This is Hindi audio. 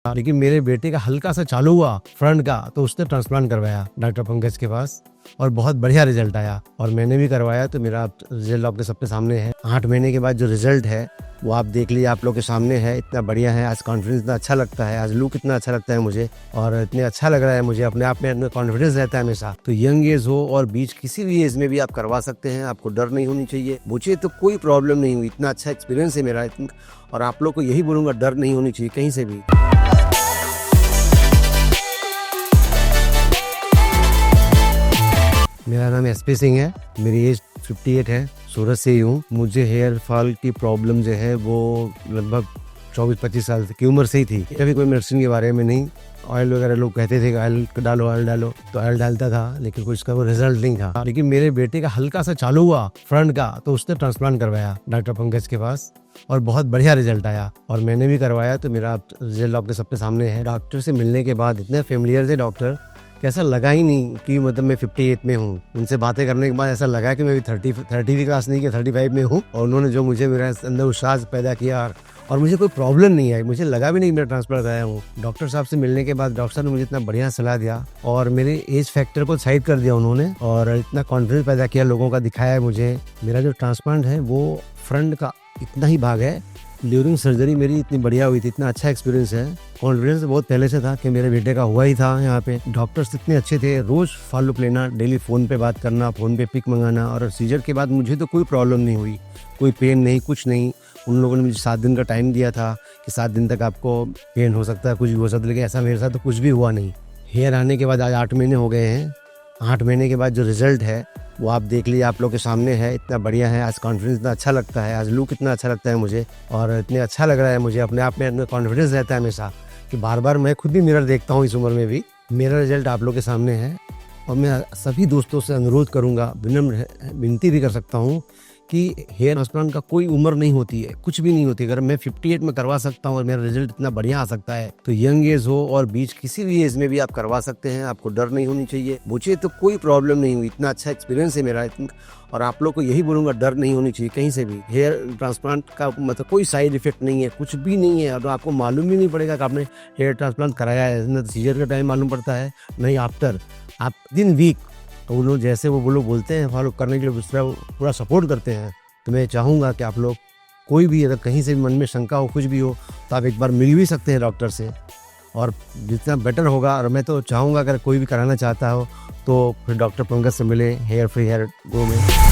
लेकिन मेरे बेटे का हल्का सा चालू हुआ फ्रंट का, तो उसने ट्रांसप्लांट करवाया डॉक्टर पंकज के पास और बहुत बढ़िया रिजल्ट आया। और मैंने भी करवाया तो मेरा रिजल्ट आपके सबके सामने है। 8 महीने के बाद जो रिजल्ट है वो आप देख लीजिए, आप लोग के सामने है। इतना बढ़िया है, आज कॉन्फिडेंस इतना अच्छा लगता है, आज लुक इतना अच्छा लगता है मुझे और इतने अच्छा लग रहा है मुझे, अपने आप में कॉन्फिडेंस रहता है हमेशा। तो यंग एज हो और बीच किसी भी एज में भी आप करवा सकते हैं, आपको डर नहीं होनी चाहिए। मुझे तो कोई प्रॉब्लम नहीं हुई, इतना अच्छा एक्सपीरियंस है मेरा। और आप लोग को यही बोलूंगा, डर नहीं होनी चाहिए कहीं से भी। मेरा नाम एसपी सिंह है, मेरी एज 58 है, सूरत से ही हूँ। मुझे हेयर फॉल की प्रॉब्लम जो है वो लगभग 24-25 साल की उम्र से ही थी। कभी कोई मेडिसिन के बारे में नहीं, ऑयल वगैरह लोग कहते थे ऑयल डालो, तो ऑयल डालता था, लेकिन कुछ का वो रिजल्ट नहीं था। लेकिन मेरे बेटे का हल्का सा चालू हुआ फ्रंट का, तो उसने ट्रांसप्लांट करवाया डॉक्टर पंकज के पास और बहुत बढ़िया रिजल्ट आया। और मैंने भी करवाया तो मेरा रिजल्ट आपके सबके सामने है। डॉक्टर से मिलने के बाद इतने फेमिलियर थे डॉक्टर, ऐसा लगा ही नहीं कि मतलब मैं 58 में हूँ। उनसे बातें करने के बाद ऐसा लगा कि मैं भी 30 की क्लास नहीं कि 35 में हूँ। और उन्होंने जो मुझे मेरे अंदर उत्साह पैदा किया और मुझे कोई प्रॉब्लम नहीं आई, मुझे लगा भी नहीं मेरा ट्रांसप्लांट आया हूँ। डॉक्टर साहब से मिलने के बाद डॉक्टर साहब ने मुझे इतना बढ़िया सलाह दिया और मेरे एज फैक्टर को साइड कर दिया उन्होंने और इतना कॉन्फिडेंस पैदा किया, लोगों का दिखाया है मुझे। मेरा जो ट्रांसप्लांट है वो फ्रंट का इतना ही भाग है। ड्यूरिंग सर्जरी मेरी इतनी बढ़िया हुई थी, इतना अच्छा एक्सपीरियंस है। कॉन्फिडेंस बहुत पहले से था कि मेरे बेटे का हुआ ही था। यहाँ पे डॉक्टर्स इतने अच्छे थे, रोज फॉलोअप लेना, डेली फ़ोन पे बात करना, फ़ोन पे पिक मंगाना। और सीजर के बाद मुझे तो कोई प्रॉब्लम नहीं हुई, कोई पेन नहीं, कुछ नहीं। उन लोगों ने मुझे 7 दिन का टाइम दिया था कि 7 दिन तक आपको पेन हो सकता है, कुछ भी हो सकता है, लेकिन ऐसा मेरे साथ तो कुछ भी हुआ नहीं। हेयर आने के बाद आज 8 महीने हो गए हैं। 8 महीने के बाद जो रिजल्ट है वो आप देख लीजिए, आप लोग के सामने है। इतना बढ़िया है, आज कॉन्फिडेंस इतना अच्छा लगता है, आज लुक इतना अच्छा लगता है मुझे और इतने अच्छा लग रहा है मुझे, अपने आप में कॉन्फिडेंस रहता है हमेशा कि बार बार मैं खुद भी मिरर देखता हूँ इस उम्र में भी। मेरा रिजल्ट आप लोग के सामने है और मैं सभी दोस्तों से अनुरोध करूँगा, विनम्र विनती भी कर सकता हूँ कि हेयर ट्रांसप्लांट का कोई उम्र नहीं होती है, कुछ भी नहीं होती। अगर मैं 58 में करवा सकता हूँ और मेरा रिजल्ट इतना बढ़िया आ सकता है, तो यंग एज हो और बीच किसी भी एज में भी आप करवा सकते हैं, आपको डर नहीं होनी चाहिए। मुझे तो कोई प्रॉब्लम नहीं हुई, इतना अच्छा एक्सपीरियंस है मेरा। और आप लोग को यही बोलूंगा, डर नहीं होनी चाहिए कहीं से भी। हेयर ट्रांसप्लांट का मतलब कोई साइड इफेक्ट नहीं है, कुछ भी नहीं है। और आपको मालूम भी नहीं पड़ेगा कि आपने हेयर ट्रांसप्लांट कराया है, न सीजर का टाइम मालूम पड़ता है, नहीं आफ्टर। आप दिन वीक तो वो लोग जैसे वो लोग बोलते हैं फॉलो करने के लिए, दूसरा पूरा सपोर्ट करते हैं। तो मैं चाहूँगा कि आप लोग कोई भी अगर कहीं से भी मन में शंका हो, कुछ भी हो, तो आप एक बार मिल भी सकते हैं डॉक्टर से और जितना बेटर होगा। और मैं तो चाहूँगा अगर कोई भी कराना चाहता हो तो फिर डॉक्टर पंकज से मिले हेयर फ्री हेयर ग्रो में।